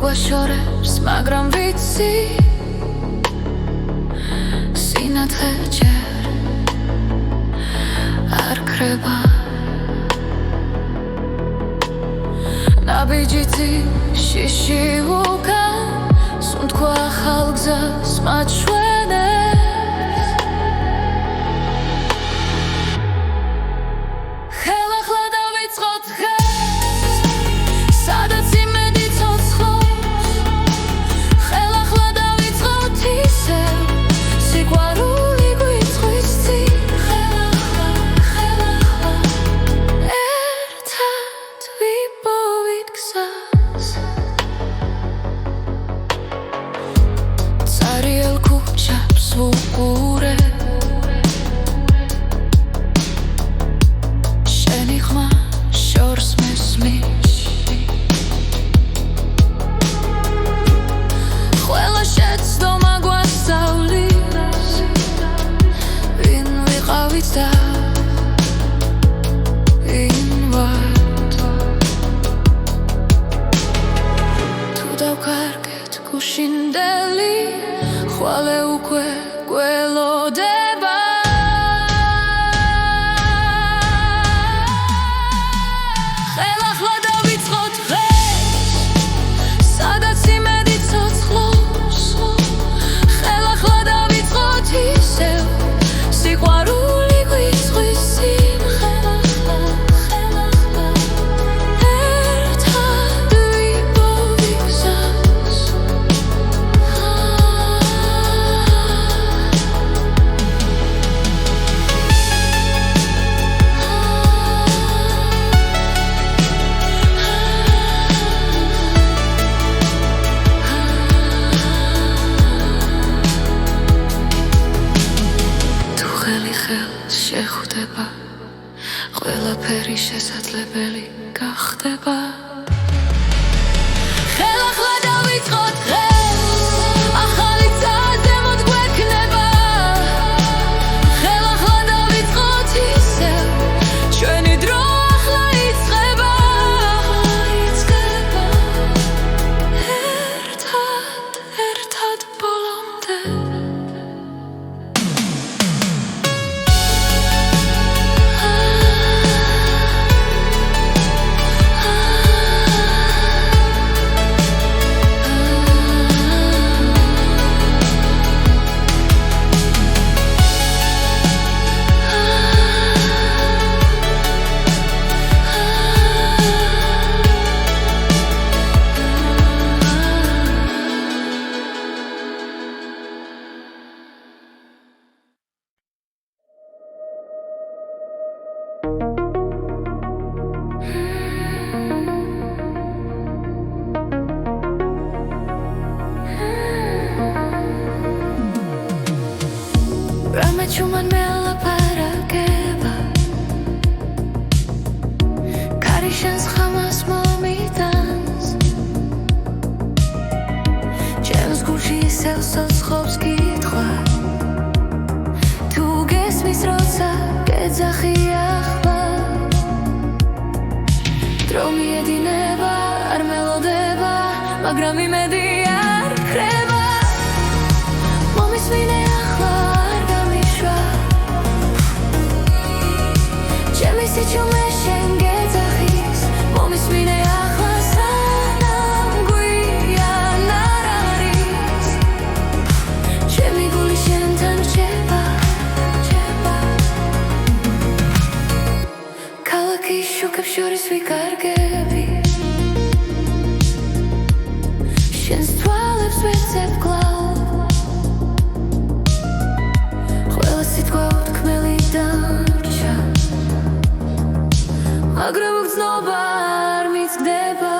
გვაშორებს, მაგრამ ვიცი სინათლე ჯერ არ ქრება ნაბიჯი შიში უკან სუნთქვა ახალ გზას მაჩვენებს ხელახლა დავიწყოთ დღეს სადაც იმედი ცოცხლობს ხელახლა დავიწყოთ ისევ სიყვარული გვიწვის წინ ხელახლა ერთად ვიპოვით გზას წარიელ ქუჩებს ვუყურებ გუშინდელი ხვალე უკვე გველოდება ხელახლა დავიწყოთ დღეს სადაც იმედი ცოცხლობს ხელახლა დავიწყოთ ისევ სიყვარული გვიწვის წინ ხელახლა ერთად ვიპოვით გზას შეხვდება ყველაფერი შესაძლებელი გახდება ხელახლა დავიწყოთ დღეს ახალი ზემოთ გვექნება ხელახლა დავიწყოთ ისევ ჩვენი დრო ახლა იწყება ერთად ბოლომდე Ramechuman melaparageba Karishans khamas momitans James Gucci selsos khobs kitkhwa Tu gesmis rotsa gedzaxi akhva Dromi edineba ar melodeba Magram imedi ar kreba Momisvine Sichume shengezachis momis mine akhlasanam guyan araris Chemi guli shentan cheba Kalaki shukab shoris vikargebi Shens twalebs vetsep glav Khwela sitqva utkmeli darcha მაგრამ გზნობა არ მიცდება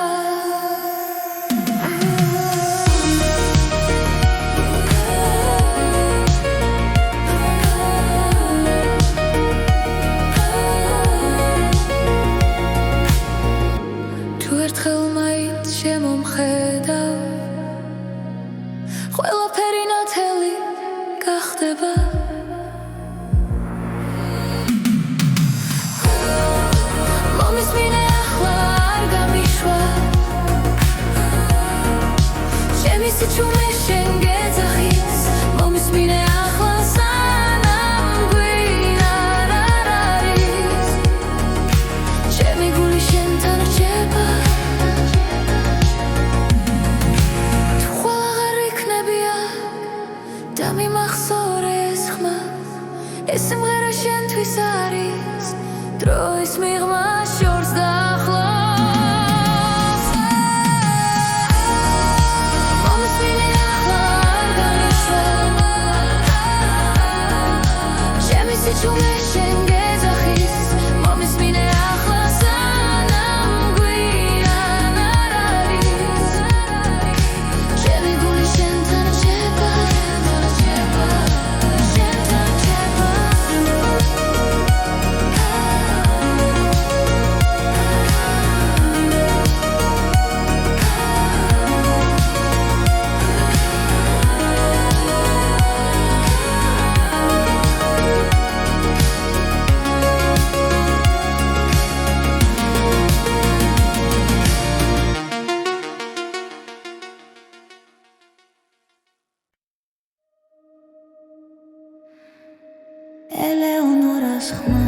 თუ ერთხელ მაინც შემომხედავ ყველაფერი ნათელი გახდება Mommis mine achla ar gamishwa სიჩუმე შენ გეძახის მომისმინე ახლა სანამ გვინარ არ არის ჩემი გული შენთან რჩება თუ ხვალ აღარ იქნები აქ და მიმახსოვრე ეს ხმა ეს სიმღერა შენთვის არის დროის მიღმა შორს დაახლოს მომისმინე ახლა არ განიშვებ ჩემი სიჩუმე შენ გეძახის მომისმინე ახლა სანამ გვიან არ არის ჩემი გული შენთან რჩება შენთან რჩება ელეონორას ხმა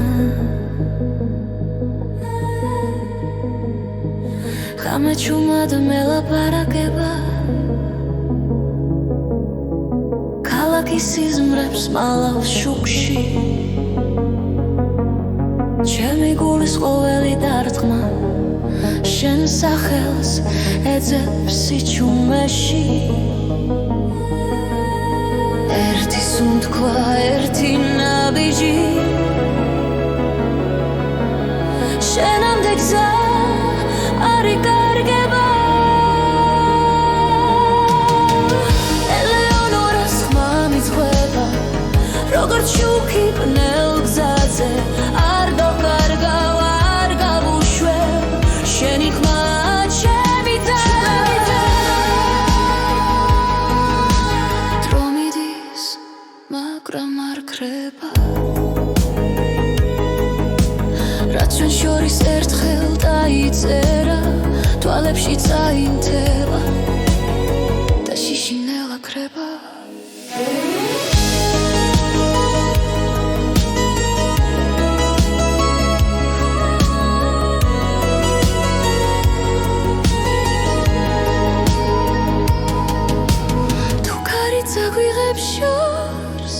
ხამეჩუმად მელაპარაკება ქალაქის სიზმრებს მალავს შუქში ჩემი გულის ყოველი დარტყმა შენ სახელს ეძებს სიჩუმეში ერთი სუნთქვა ერთი ნაბიჯი შენამდე გზა არ იკარგება ელეონორას ხმა მიძღვება როგორც შუქი ბნელ გზაზე არ დავკარგავ არ გავუშვებ შენი ხმა ჩემი და დრო მიდის მაგრამ არ ქრება რაც ჩვენ შორის ერთხელ დაიწერა თვალებში წაინთება და შიშინელა ქრება თუ ქარი წაგვიღებ შორს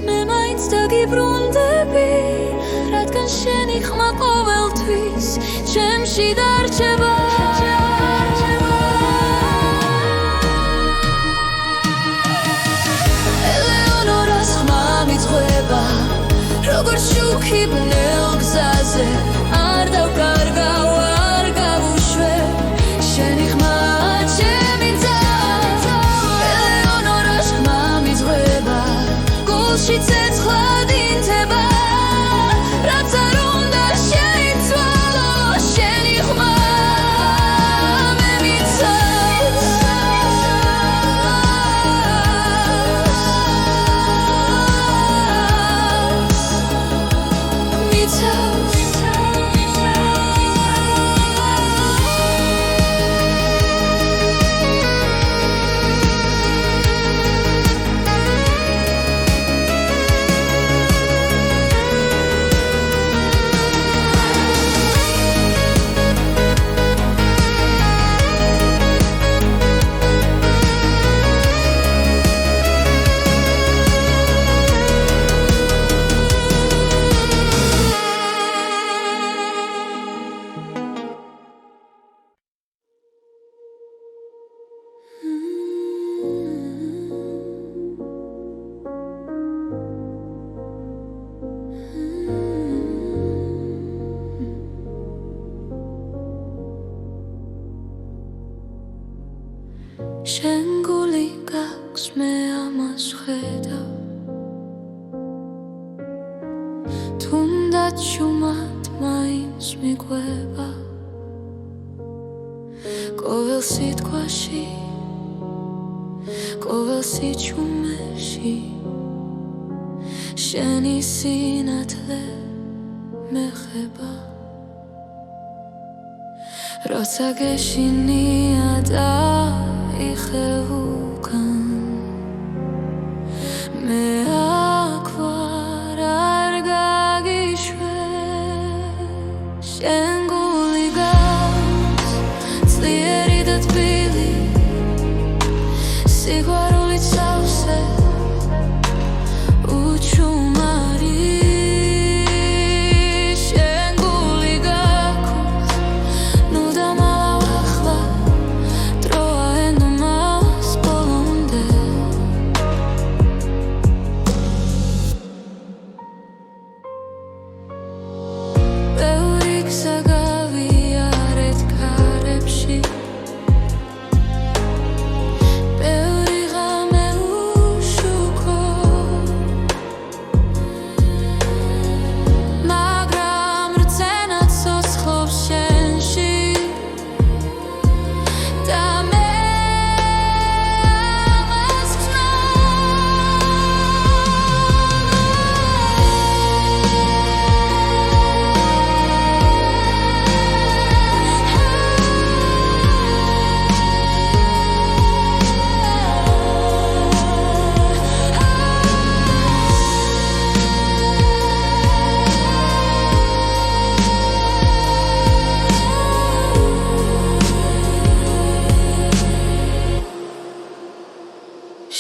მე მაინც დაგიბრუნდები რადგან შენი ხმა ყოველთვის ჩემში დარჩება ელეონორას ხმა მიძღვება როგორც შუქი ბნელ გზაზე არ დავკარგავ არ გავუშვებ შენი ხმა ჩემი და ელეონორას ხმა მიძღვება გულში ცეცხლად ინთება რაც არ უნდა შეიცვალო შენი ხმა მე მიცავს შენ გული გაქვს მე ამას ხედავ თუნდაც შუმად მაინც მიყვება ყოველ სიტყვაში ყოველ სიჩუმეში შენი სინათლე მეხება როცა გეშინია და იხევუკან მე აქ ვარ არ გაგიშვე შენ გული გავს ძლიერი და თბილი სიყვარულით სავსე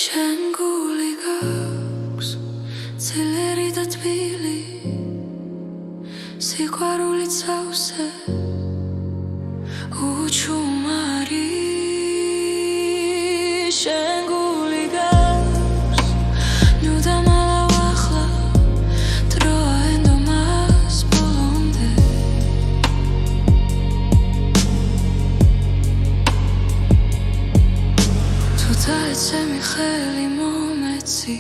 შენ გული გაქვს ძლიერი და თბილი სიყვარულით სავსე უჩუმარი შენ გული გაქვს ნუ დამალავ ახლა დროა ენდომას ბოლომდე თუ დაეცემი ხელი მომეცი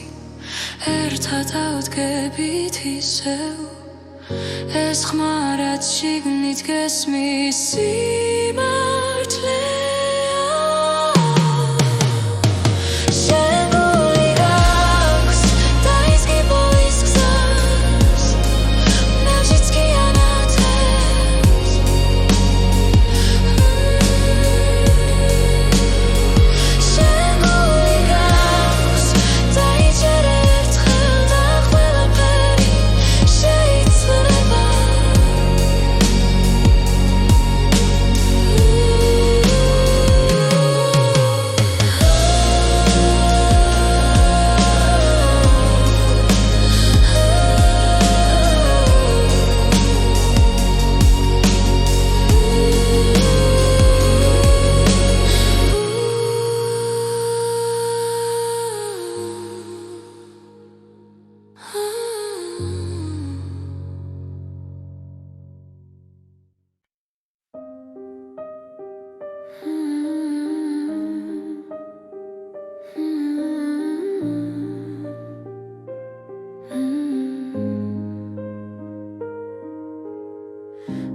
ერთად ავდგებით ისევ ეს ხმა რაც შიგნით გესმის სიმართლეა შენ გული გაქვს დაიზგი ბოლის გზას ნაჟიც კი ანათებს შენ გული გაქვს დაიჯერე ერთხელ და ყველაფერი შეიძლება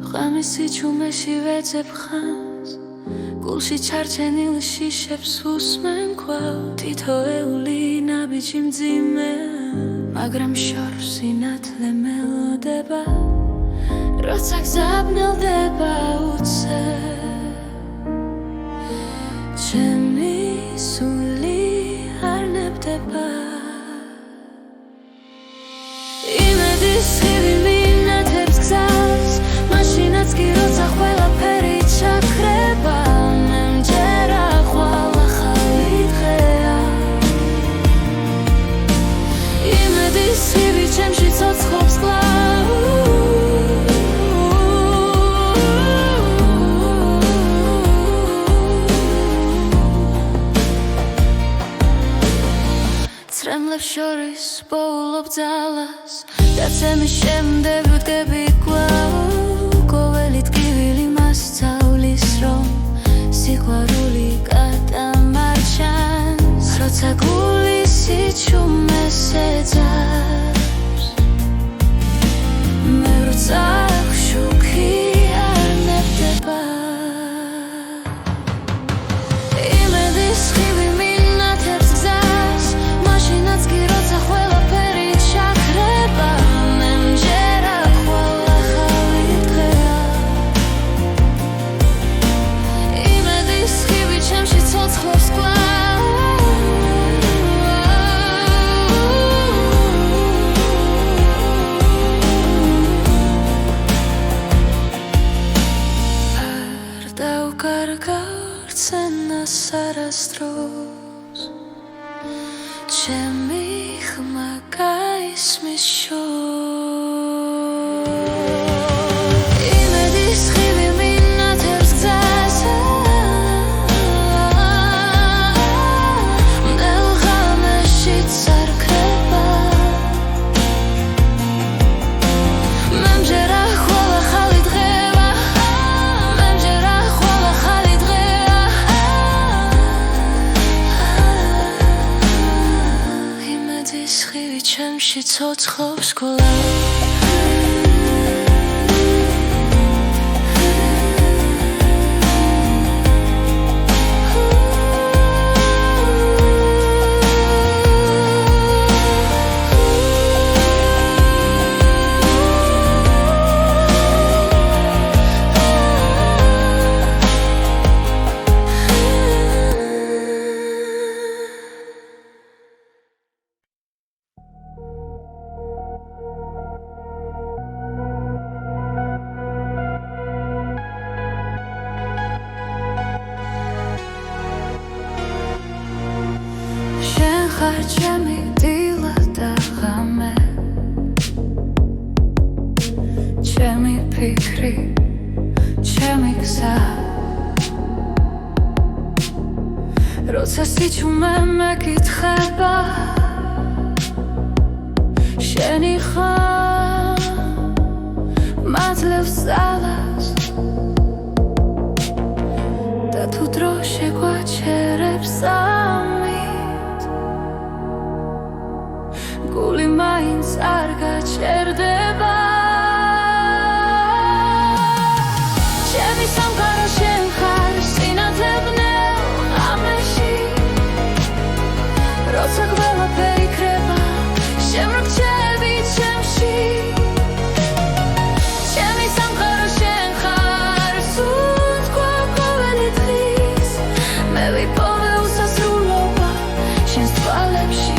ღამისი ჩუმეში ვეძებ ხანს გულში ჩარჩენილ შიშებს უსმენ კვლავ თითოეული ნაბიჯი მძიმე მაგრამ შორს სინათლე მელოდება როცა გზაბნელდება უცე ჩემი სული არ ნებდება იმედის ხივი მინათებს გზას მაშინაც კი როცა ყველაფერი ჩაქრება მე მჯერა ხვალ ახალი დღეა იმედის ხივი ჩემში ცოცხლობს კვლავ ცრემლებს შორის პოულობ ძალას დაცემის შემდეგ ვდგები კვლავ ყოველი ტკივილი მასწავლის რომ სიყვარული გადამარჩენს როცა გული სიჩუმეს ეძებს მე როცა შუქი არ ნებდება იმედის ხივი მინათებს გზას მაშინაც კი როცა ყველაფერი ჩაქრება მე მჯერა ხვალ ახალი დღეა იმედის ხივი ჩემში ცოცხლობს გარგარცენას არასდროს ჩემი ხმა გაისმის შორს იმედის ხივი მინათებს გზაზე მდელ ღამეშიც არ ქრება მემჯერა ხოლა ხალი დღევა მემჯერა ხოლა ხალი დღევა იმედის ხივი ჩემში ცოცხლობს გულა ჩემი დილა და ღამე ჩემი ფიქრი ჩემი გზა როცა სიჩუმე მეკითხება შენი ხარ მაძლევს ძალას და თუ დრო შეგვაჩერებს გული მაინც არ გაჩერდება ჩემი სამყარო შენ ხარ სინათლე ბნელ ღამეში როცა ყველაფერი ქრება შემრგჩები ჩემში ჩემი სამყარო შენ ხარ სუნთქვა ყოველი დღის მე ვიპოვე უსასრულობა შენს თვალებში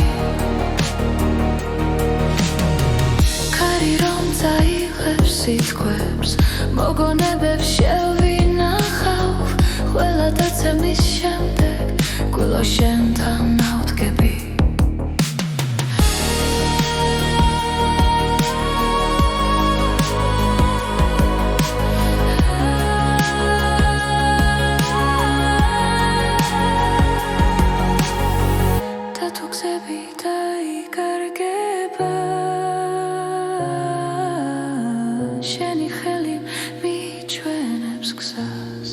სიტყვებს მოგონებებს შევინახავ ყველა დაცემის შემდეგ გულო შენთან ავდგები და თუ გზები დაიკარგება შენი ხელი მიჩვენებს გზას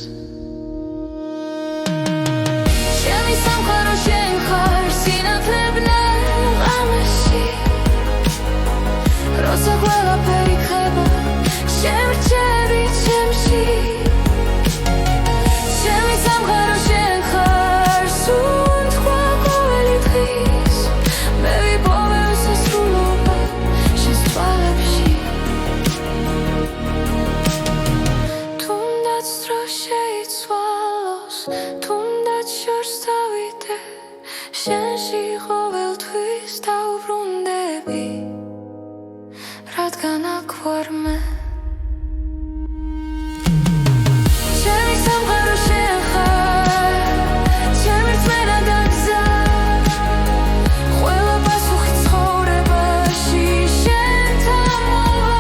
ჩემი სამყარო შენ ხარ სინათლე ბნელ ღამეში როცა ყველაფერი ქრება შემრჩები ჩემში ჩემი სამყარო შენ ხარ სუნთქვა ყოველი დღის მე ვიპოვე უსასრულობა შენს თვალებში თუნდაც შორს დავიდე შენში ყოველთვის დავბრუნდები რადგან აქ ვარ მე ჩემი სამყარო შენ ხარ ჩემი რწმენა და გზა ყველა პასუხი ცხოვრებაში შენთან მოვა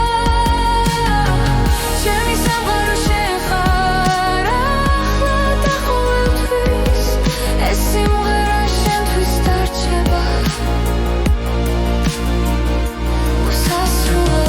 ჩემი სამყარო შენ ხარ სიმღერა შენთვის დარჩება უსასრულო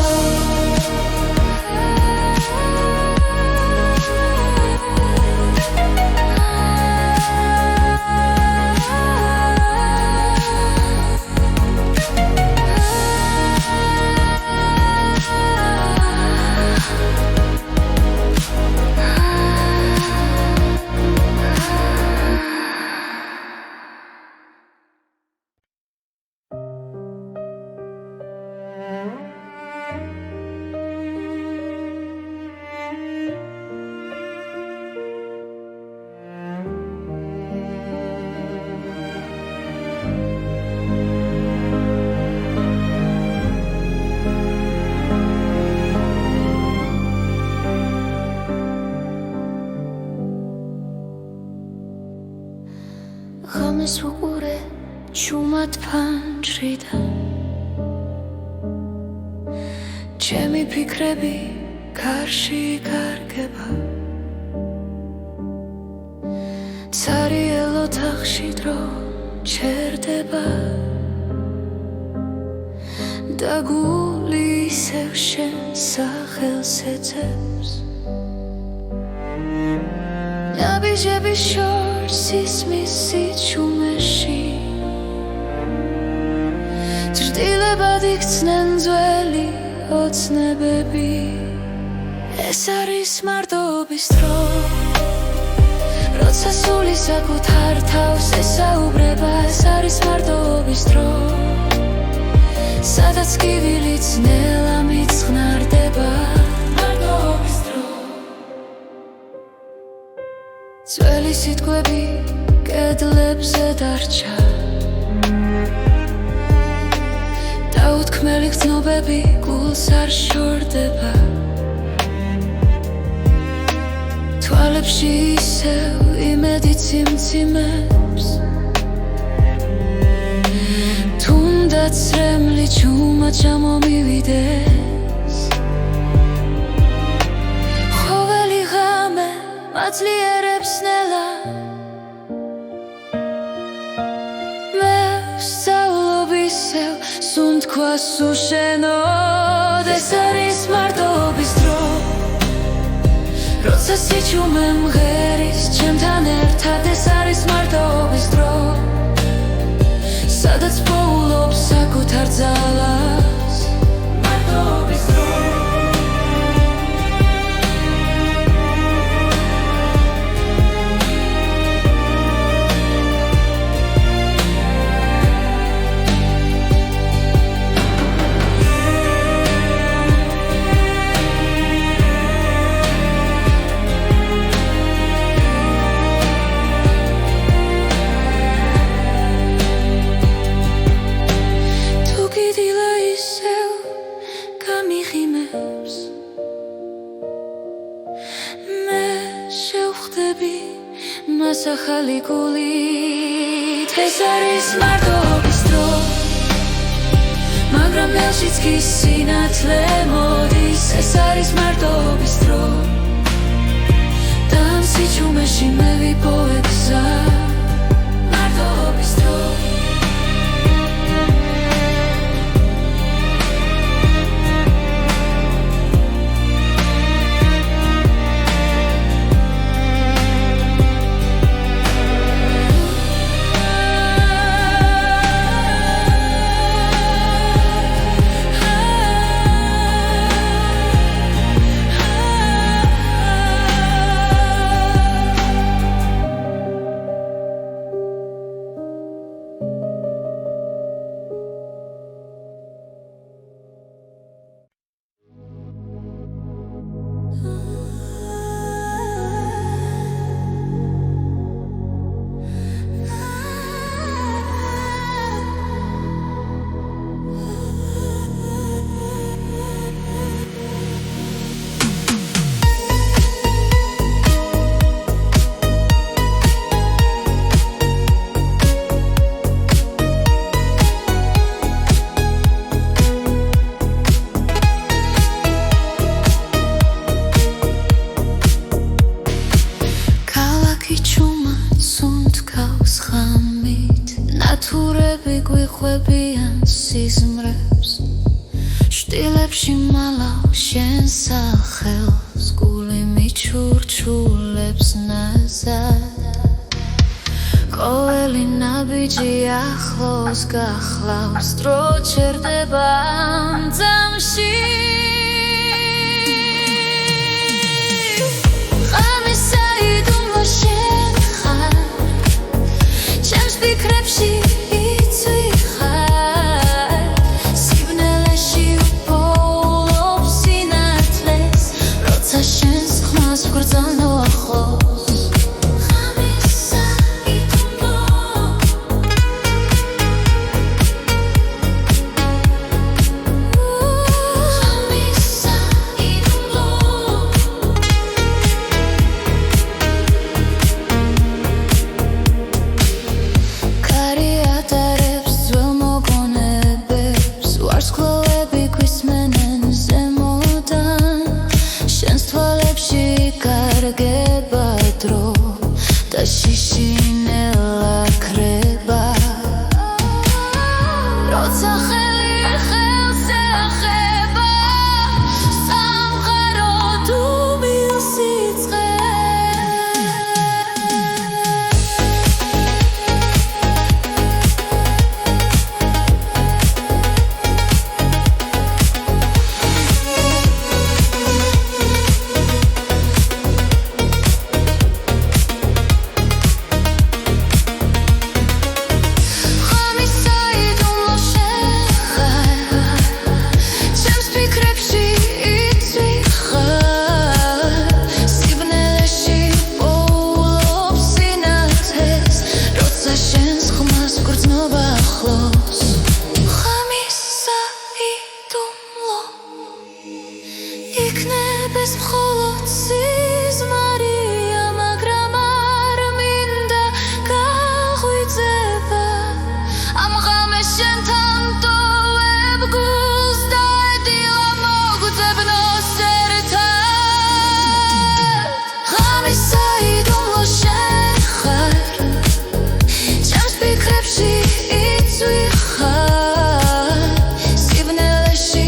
ღამეს ვუყურე ჩუმად ფანჯრიდან ჩემი ფიქრები გარში გარგება ცარიელ ოთახში დრო ჩერდება და გული ისევ შენ სახელს ეძებს ნაბიჯები შორს ისმის სიჩუმეში ჭრდილებად იქცნენ ძველი ოცნებები ეს არის მარტოობის დრო როცა სული საკუთარ თავს ესაუბრება ეს არის მარტოობის დრო სადაც კივილიც ნელა მიწღნარდება მარტოობის დრო ძველი სიტყვები კედლებზე დარჩა დაუთქმელი გრძნობები გულს არ შორდება თვალებში ისევ იმედი ციმციმებს თუნდაც რემლი ჩუმად ჩამომივიდეს ყოველი ღამე მაძლიერებს ნელა მე ვსწავლობ ისევ სუნთქვას უშენოდ ეს არის მარტოობის დრო როცა სიჩუმე მღერის ჩემთან ერთად ეს არის მარტოობის დრო სადაც პოულობს საკუთარ ძალას მარტოობის დრო ახალი გულით ეს არის მარტოობის დრო მაგრამ ნელშიც კი სინათლე მოდის ეს არის მარტოობის დრო და ამ სიჩუმეში მე ვიპოვე გზა მარტოობის დრო შტილებში მალავ შენ სახელს გული მიჩურჩულებს ნაზად ყოველი ნაბიჯი ახლოს გახლავს დრო ჩერდება ძამში ღამის საიდუმლო შენ ხარ ჩემს ფიქრებში შიშინელა ქრება როცა ხელი ხელზე ახება სამყარო თუ მილსიწყე იქნებს მხოლოდ სიზმარია, მაგრამ არ მინდა გაღვიძება ამ ღამეს შენთან ტოვებ გულს და ედილა მოგძებნოს ერთად ღამის საიდუმლო შენ ხარ ჩემს ფიქრებში იცვი ხარ სიბნელეში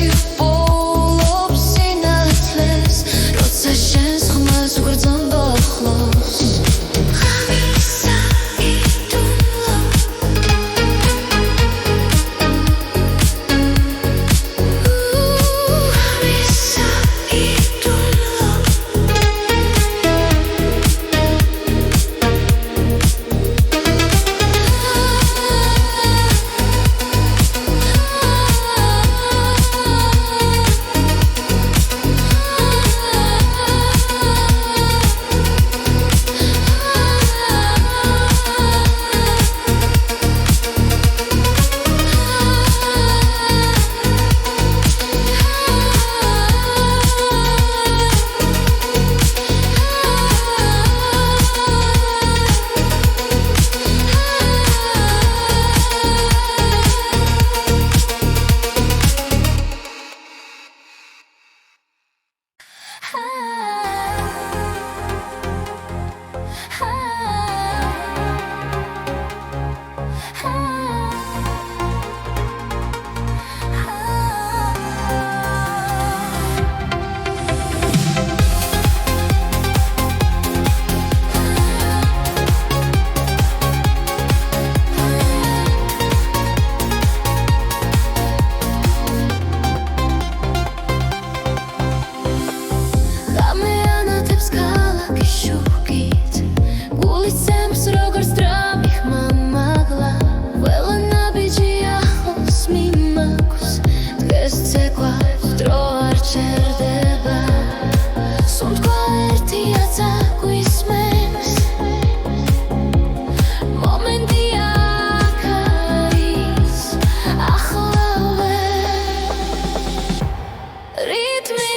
Ritmi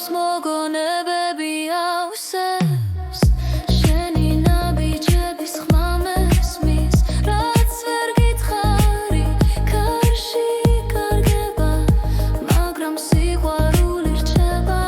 თვალებს მოგონებები ავსებს შენი ნაბიჯების ხმა მესმის რაც ვერ გითხარი კარში კარგება მაგრამ სიყვარული რჩება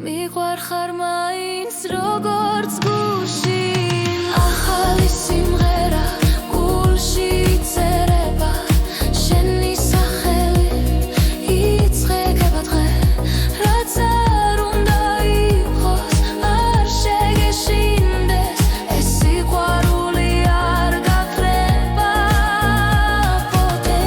მიყვარ ხარ მაინც როგორც გულში ახალი სიმღერა გულში იწერება შენი სახელით იწყება დღე რაც არ უნდა იყოს არ შეგეშინდეს ეს სიყვარული არ გაქრება ποτέ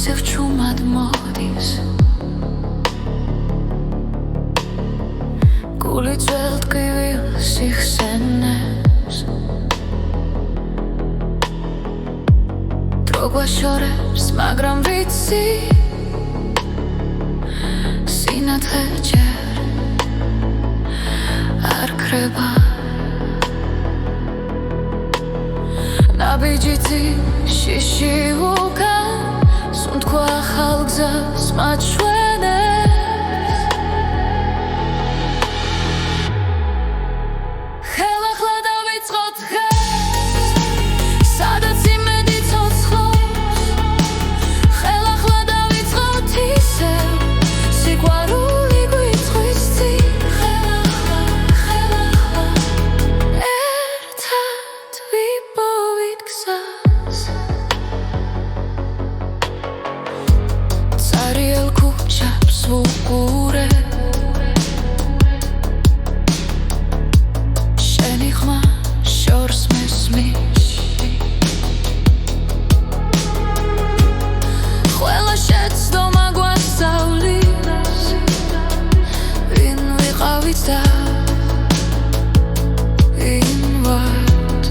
ისევ ჩუმად მოდის გული ძველ ტკივილს იხსენებს დრო გვაშორებს მაგრამ ვიცი სინათლე ჯერ არ ქრება ნაბიჯი შიში უკან სუნთქვა ახალ გზას მაჩვენებს ხელახლა დავიწყოთ დღეს სადაც იმედი ცოცხლობს ხელახლა დავიწყოთ ისევ სიყვარული გვიწვის წინ ხელახლა ერთად ვიპოვით გზას Ariel kuchap svukure Sheni khma shors mesmish Khwela shets doma gwasavlis Vin viqavit da invat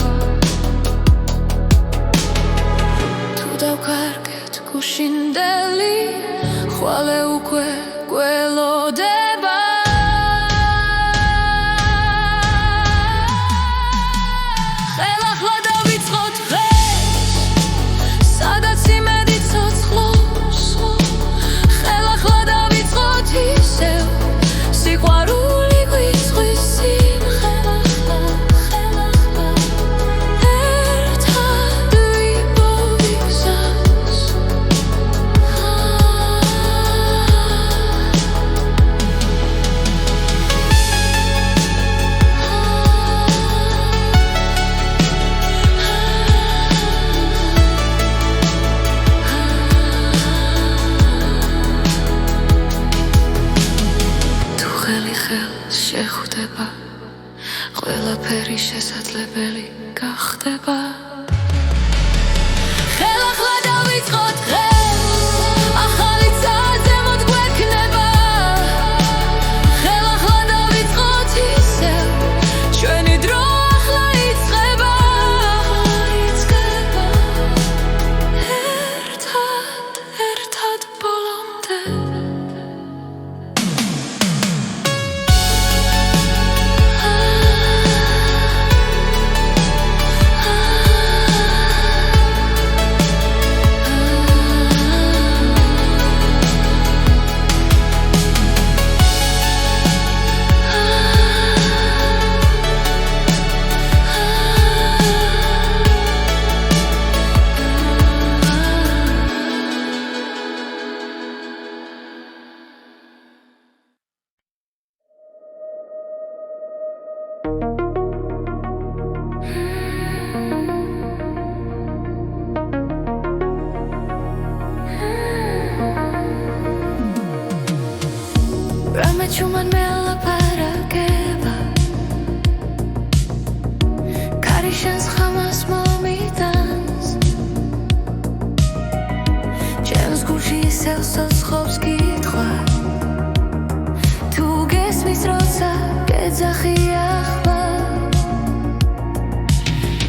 Tu davkarget gushindeli ხვალე უკვე გველოდება ხელახლა დავიწყოთ დღეს სადაც იმედი ცოცხლობს ხელახლა დავიწყოთ ისევ სიყვარული გვიწვის წინ ხელახლა ერთად ვიპოვით გზას შესაძლებელი გახდება ხელახლა დავიწყოთ დღეს ახალი წაზემოთ გვექნება ხელახლა დავიწყოთ ისევ ჩვენი დრო ახლა იწყება ერთად ბოლომდე Ramechuman mela parageba Karishans khamas momitans James Gucci selsos khobs kitkhwa Tu gesmis rotsa gedzaxi akhva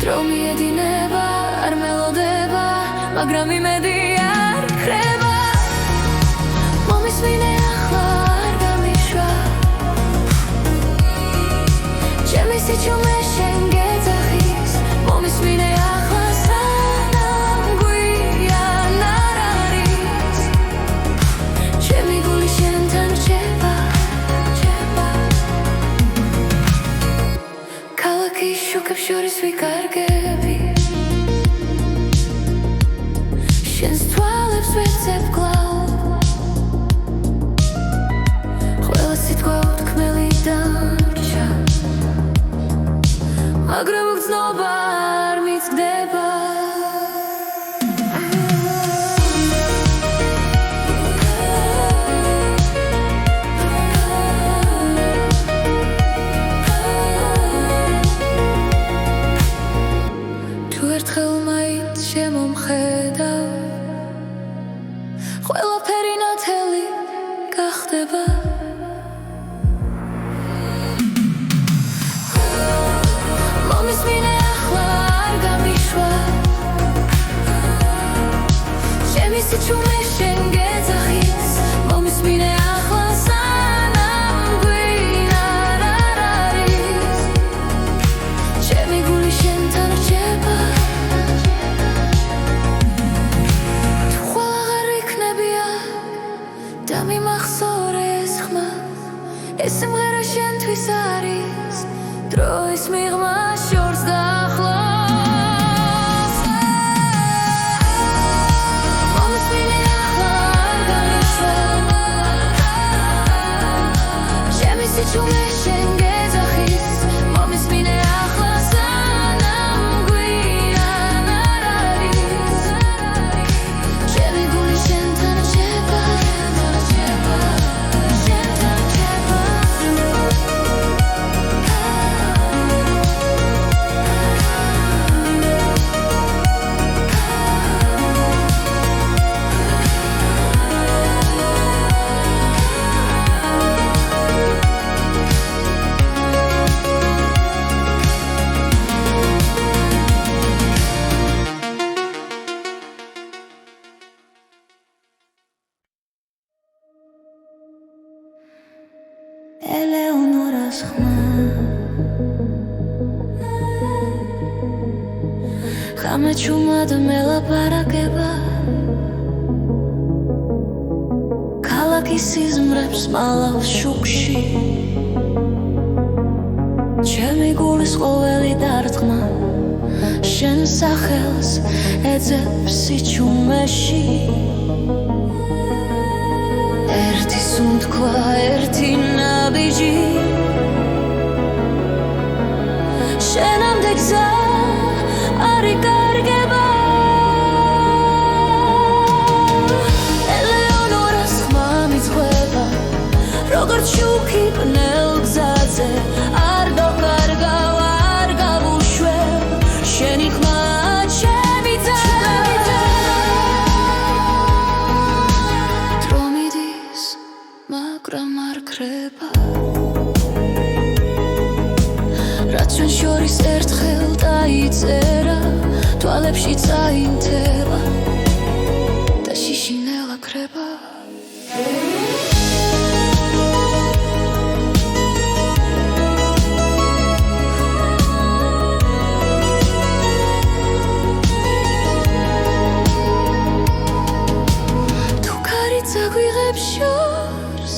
Dromi edineba ar melodeba magram imedi ar kreba Momismine Sichume shengezachis momismine achla sanam guyan araris Chemi guli shentan cheba Kalaki shukab shoris vikargebi Shens twalebs vetsep glav Khwela sitqvot kmeli darcha მაგრამ გრძნობა არ მიცდება თუ ერთხელ მაინც შემომხედავ ყველაფერი ნათელი გახდება Momismine achla ar gamishva Chemi sichume shengezachis Momismine achla sanam guyan araris Chemi guli shentan rcheba Tu khwala ghar iknebia Da mimachzor ez khma Ez simghera shentvis aris Drois mighma shorts dakhlos Momismine achla ar gamishva Chemi sichume shengezachis Momismine achla sanam guyan araris Chemi guli shentan rcheba Eleonoras khma Khamechumad melaparageba Kalaki sizmrebs malავს shukshi Chemi gulis qoveli dartqma Shen sakhels edzebs sichumeshi Erti sundkva erti nabiji Shenamde gza ari kargeba Eleonoras khma mitzkhveba Rogort shuki bnel gzaze Ar dokargav ar თვალებში წაინთება და შიშინელა ქრება შორს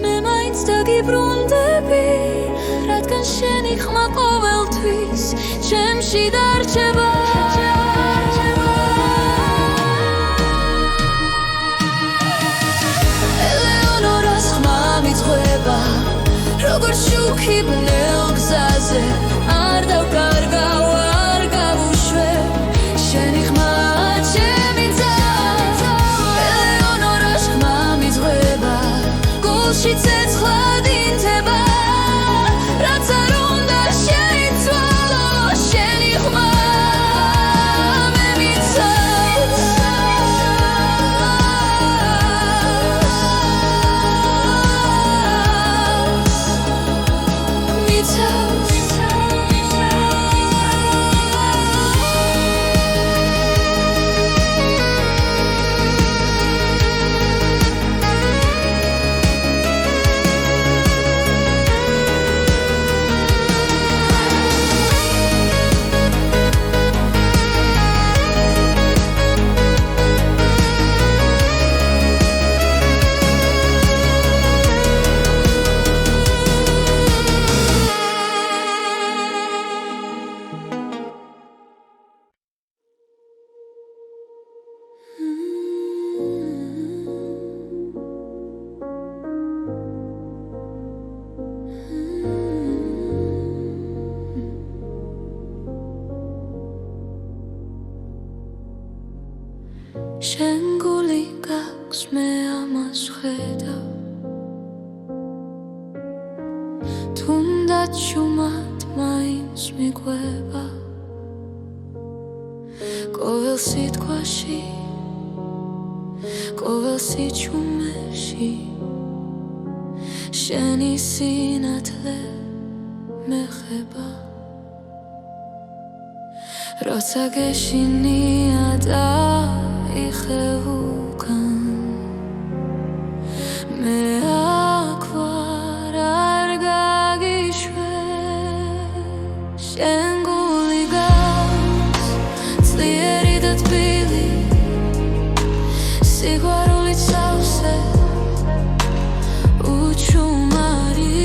მე მაინც დაგიბრუნდები რადგან შენი ხმა ყოველთვის ჩემში დარჩება ელეონორას ხმა მიწყდება როგორც შუქი ბნელ გზაზე არ დავკარგავ არ გავუშვებ შენი ხმა გულში ცეცხლად ინთება რაც არ უნდა შეიცვალო შენი ხმა მე მიცავს შენ გული გაქვს მე ამას ხედავ თუნდაც შუმად მაინც მიყვება ყოველ სიტყვაში ყოველ სიჩუმეში შენი სინათლე მეხება როცა გეშინია და იხევუკან მე აქ ვარ არ გაგიშვებ შენ გული გაქვს ძლიერი და თბილი სიყვარულით სავსე უჩუმარი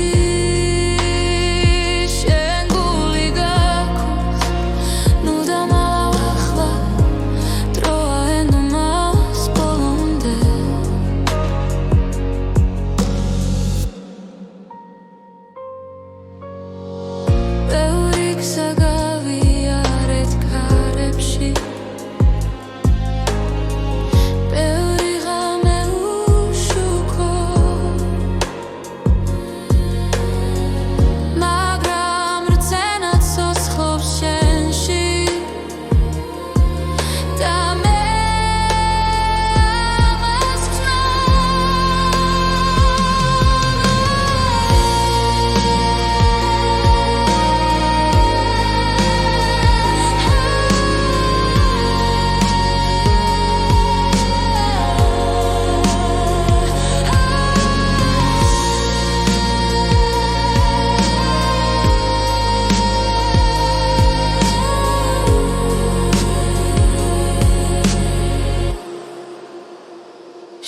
შენ გული გაქვს ნუ დამალავ ახლა დროა ენდომას ბოლომდე ბევრი გზა გავიარეთ ქარებში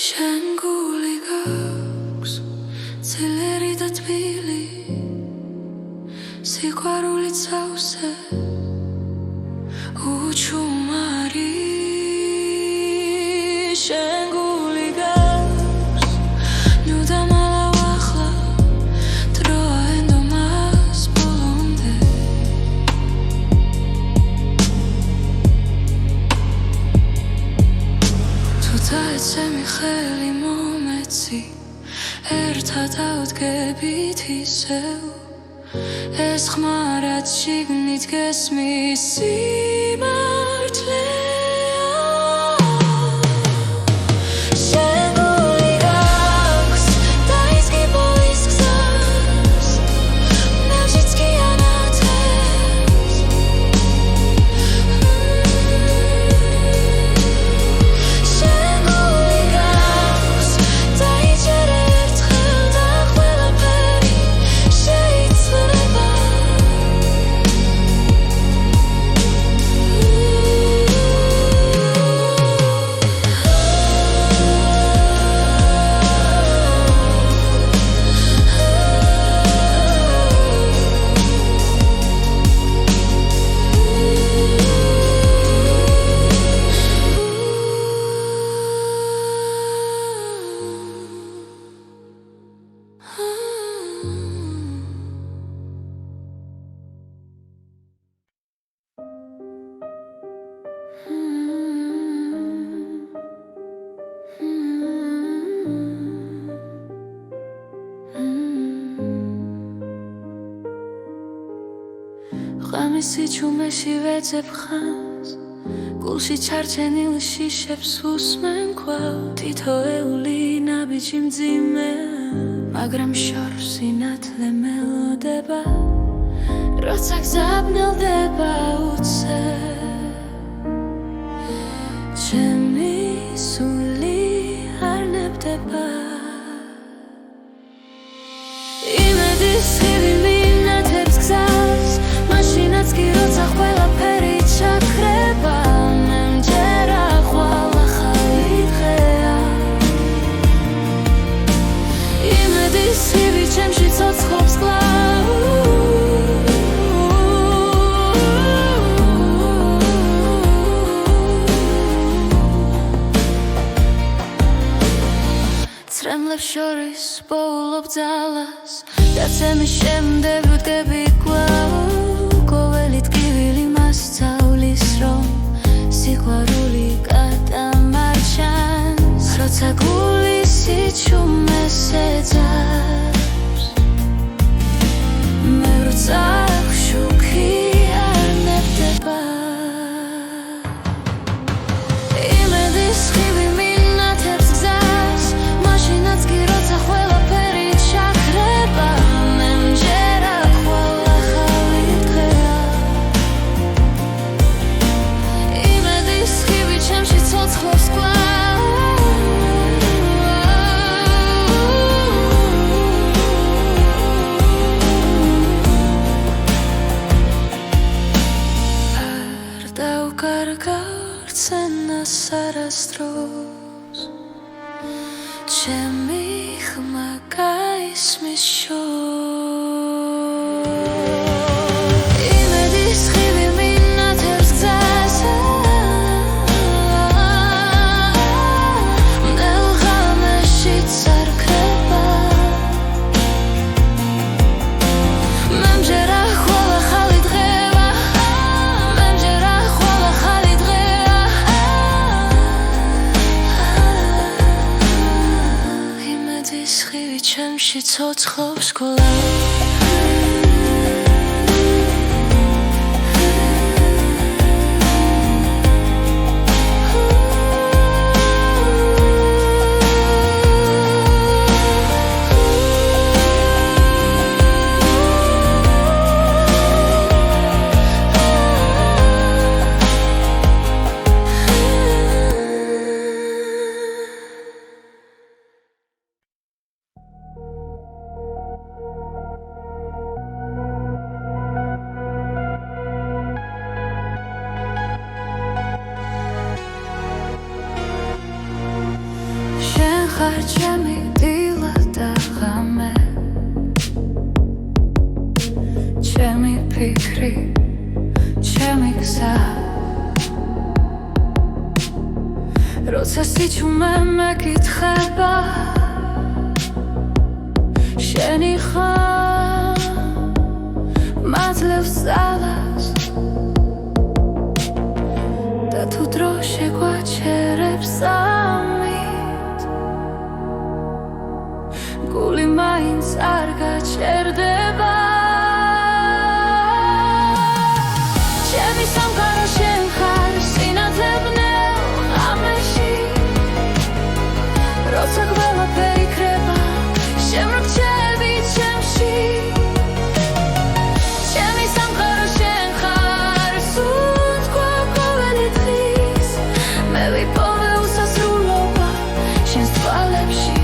შენ გული გაქვს ძლიერი და თბილი სიყვარულით სავსე უჩუმარი შენ გული გაქვს ნუ დამალავ ახლა დროა ენდომას ბოლომდე თუ დაეცემი ხელი მომეცი ერთად ავდგებით ისევ ეს ხმა რაც შიგნით გესმის სიმართლეა შენ გული გაქვს დაიზგი ბოლის გზას ნავშიც კი ანათებს სიჩუმეში ვეძებ ხანს გულში ჩარჩენილ შიშებს უსმენ კვლავ თითოეული ნაბიჯი მძიმე მაგრამ შორს სინათლე მელოდება როცა გზაბნელდება უცე ჩემი სული არ ნებდება იმედის ხივი მინათებს გზას მაშინაც კი როცა ყველაფერი ჩაქრება მე მჯერა ხვალ ახალი დღეა იმედის ხივი ჩემში ცოცხლობს კვლავ ცრემლებს შორის პოულობ ძალას დაცემის შემდეგ ვდგები კვლავ ყოველი ტკივილი მასწავლის რომ სიყვარული გადამარჩენს როცა გული სიჩუმეს ეძებს მე როცა შუქი არ ნებდება იმედის ხივი მინათებს გზას მაშინაც კი როცა ყველაფერი ჩაქრება მე მჯერა ხვალ ახალი დღეა იმედის ხივი ჩემში ცოცხლობს კვლავ არ დავკარგავ რცენას არასდროს ჩემი ხმა გაისმის შორს იმედის ხივი მინათებს გზას ნელ ღამეშიც არ ქრება მე მჯერა ხვალ ახალი დღეა მე მჯერა ხვალ ახალი დღეა იმედის ხივი ჩემში ცოცხლობს კვლავ ხარ ჩემი დილა და ღამე ჩემი ფიქრი ჩემი გზა როცა სიჩუმე მეკითხება შენი ხარ მაძლევს ძალას და თუ დრო შეგვაჩერებს გული მაინც არ გაჩერდება ჩემი სამყარო შენ ხარ სინათლე ბნელ ღამეში როცა ყველაფერი ქრება შემრჩები ჩემში ჩემი სამყარო შენ ხარ სუნთქვა ყოველი დღის მე ვიპოვე უსასრულობა შენს თვალებში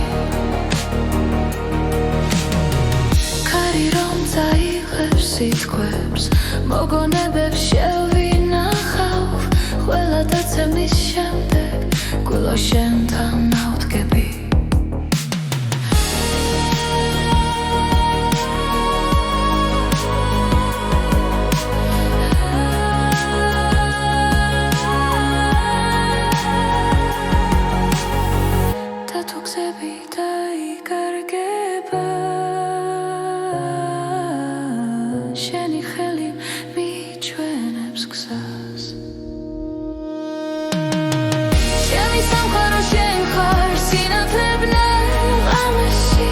სიტყვებს მოგონებებს შევინახავ ყველა დაცემის შემდეგ გულო შენთან ავდგები და თუ გზები დაიკარგება შენი ხელი მიჩვენებს გზას ჩემი სამყარო შენ ხარ სინათლე ბნელ ღამეში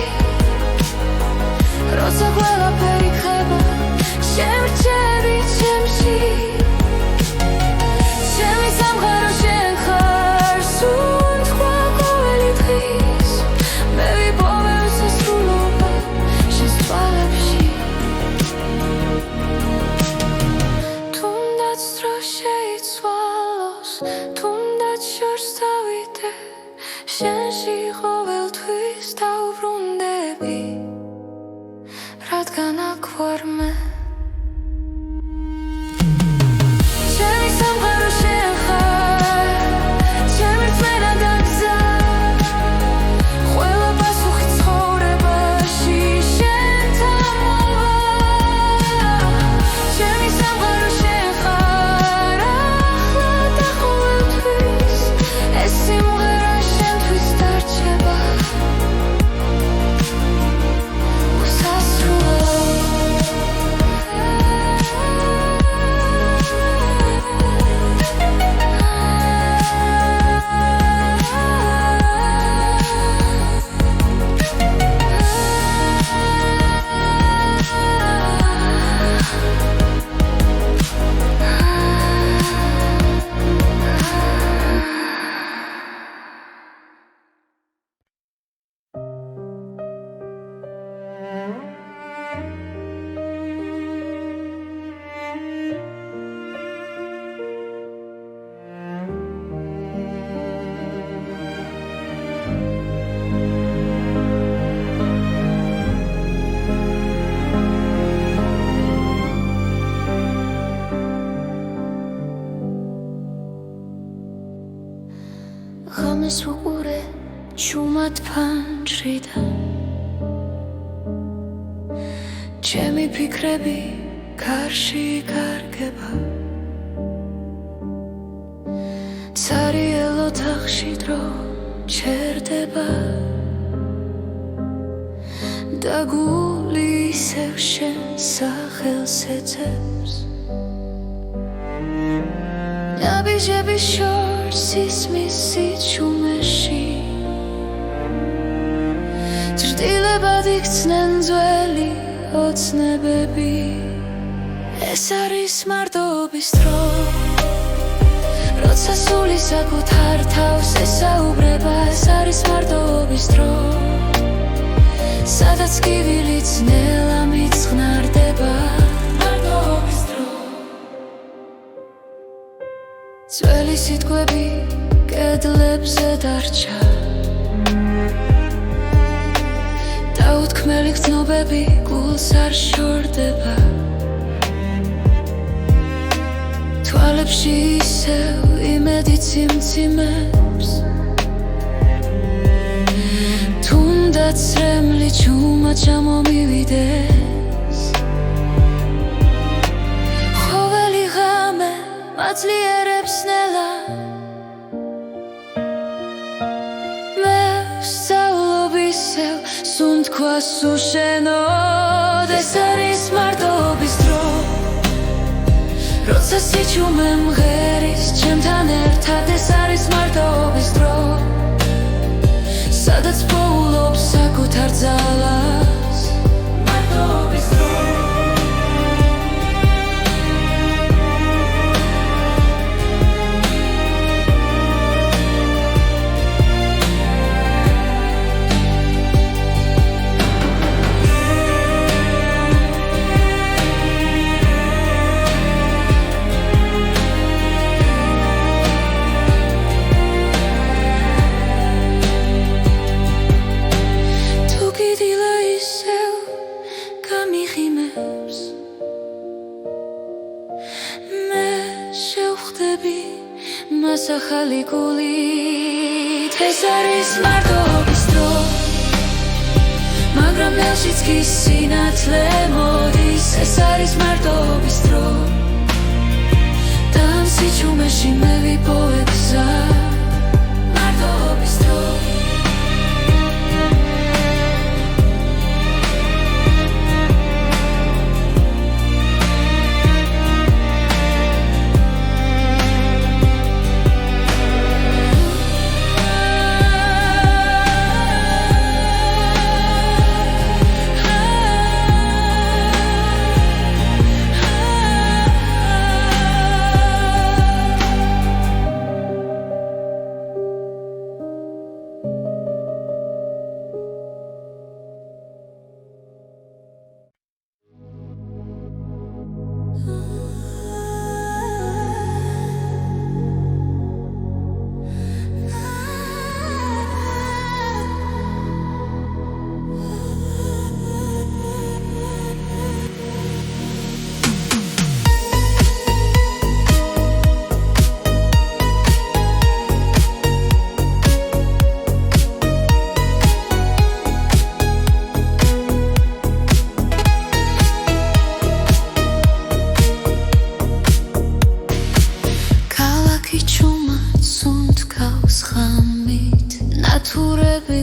როცა ყველაფერი ქრება შემრჩები ჩემში სვალოს თუნდაც შორს დავიდე შენში ყოველთვის დავბრუნდები რადგან აქ ვარ მე ჩემი სამყარო შენ ხარ ჩემი რწმენა და გზა ყველა პასუხი ცხოვრებაში შენთან მოვა ჩემი სამყარო შენ ხარ ახლა და ყოველთვის ეს სიმღერა შენთვის დარჩება ღამეს ვუყურე ჩუმად ფანჯრიდან ჩემი ფიქრები გარში კარგება ცარიელ ოთახში დრო ჩერდება და გული ისევ შენ სახელს ეძებს ნაბიჯები შორს ისმის სიჩუმეში ჭრდილებად იქცნენ ძველი ოცნებები ეს არის მარტოობის დრო როცა სული საკუთარ თავს ესაუბრება ეს არის მარტოობის დრო სადაც კივილიც ნელა მიწყნარდება მარტოობის დრო ძველი სიტყვები კედლებზე დარჩა დაუთქმელი გრძნობები გულს არ შორდება თვალებში ისევ იმედი ციმციმებს თუნდაც რემლი ჩუმად ჩამომივიდეს ყოველი ღამე მაძლიერებს ნელა მე ვსწავლობ ისევ სუნთქვას უშენოდ ეს არის მარტოობის დრო როცა სიჩუმე მღერის ჩემთან ერთად ეს არის მარტოობის დრო სადაც პოულობს საკუთარ ძალას მარტოობის დრო მას ახალი გულით ეს არის მარტოობის დრო მაგრამ ნელშიც კი სინათლე მოდის ეს არის მარტოობის დრო და ამ სიჩუმეში მე ვიპოვე გზა მარტოობის დრო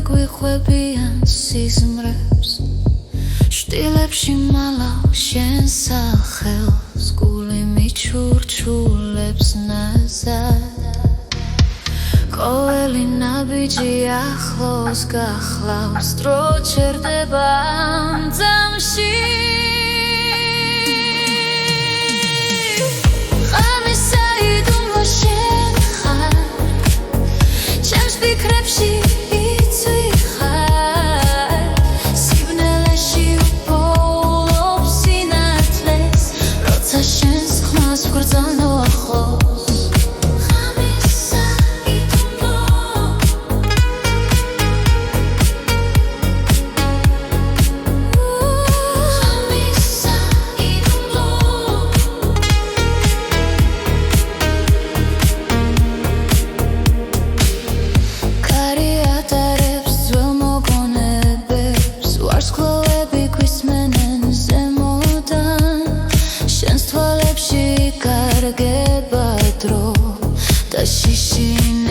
გვიხვებიან სიზმრებს შტილებში მალავ შენ სახელს გული მიჩურჩულებს ნაზად ყოველი ნაბიჯი ახლოს გახლავს დრო ჩერდება ამ ძამში ფიქრებში იცვი ხარ სიბნელეში უპოულობ სინათლეს როცა შენს ხმას ვგრძნო ახლოს ღამისა იდუმბო ღამისა იდუმბო გარგება დრო და შიში